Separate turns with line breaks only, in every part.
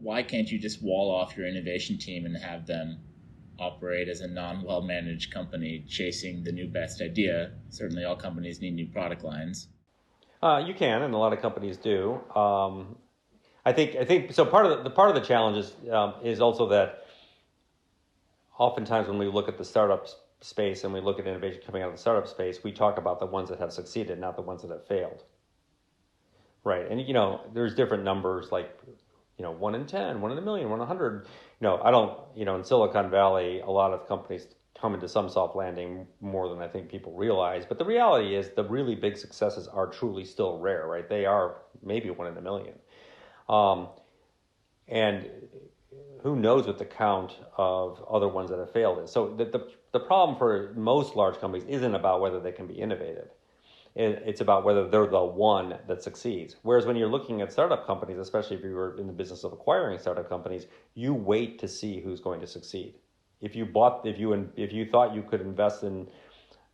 why can't you just wall off your innovation team and have them operate as a non-well managed company chasing the new best idea? Certainly all companies need new product lines.
You can, and a lot of companies do. I think so. Part of the challenge is also that oftentimes when we look at the startup space and we look at innovation coming out of the startup space, we talk about the ones that have succeeded, not the ones that have failed. Right. And, there's different numbers like, 1 in 10, 1 in a million, 1 in 100. I don't, in Silicon Valley, a lot of companies come into some soft landing more than I think people realize. But the reality is the really big successes are truly still rare, right? They are maybe 1 in a million. And who knows what the count of other ones that have failed is. So the problem for most large companies isn't about whether they can be innovative. It's about whether they're the one that succeeds. Whereas when you're looking at startup companies, especially if you were in the business of acquiring startup companies, you wait to see who's going to succeed. If you thought you could invest in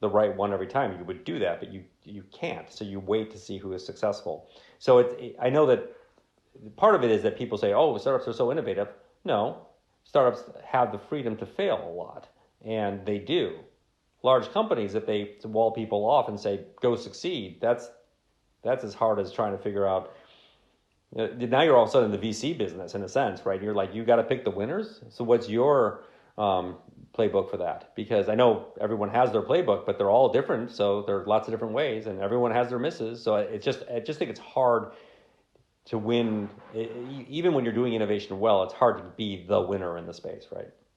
the right one every time, you would do that, but you can't. So you wait to see who is successful. So I know that part of it is that people say, "Oh, startups are so innovative." No, startups have the freedom to fail a lot, and they do. Large companies, if they wall people off and say, "Go succeed," that's as hard as trying to figure out. Now you're all of a sudden in the VC business in a sense, right? You're like, you got to pick the winners. So what's your playbook for that? Because I know everyone has their playbook, but they're all different. So there are lots of different ways, and everyone has their misses. So I just think it's hard to win. Even when you're doing innovation well, it's hard to be the winner in the space, right?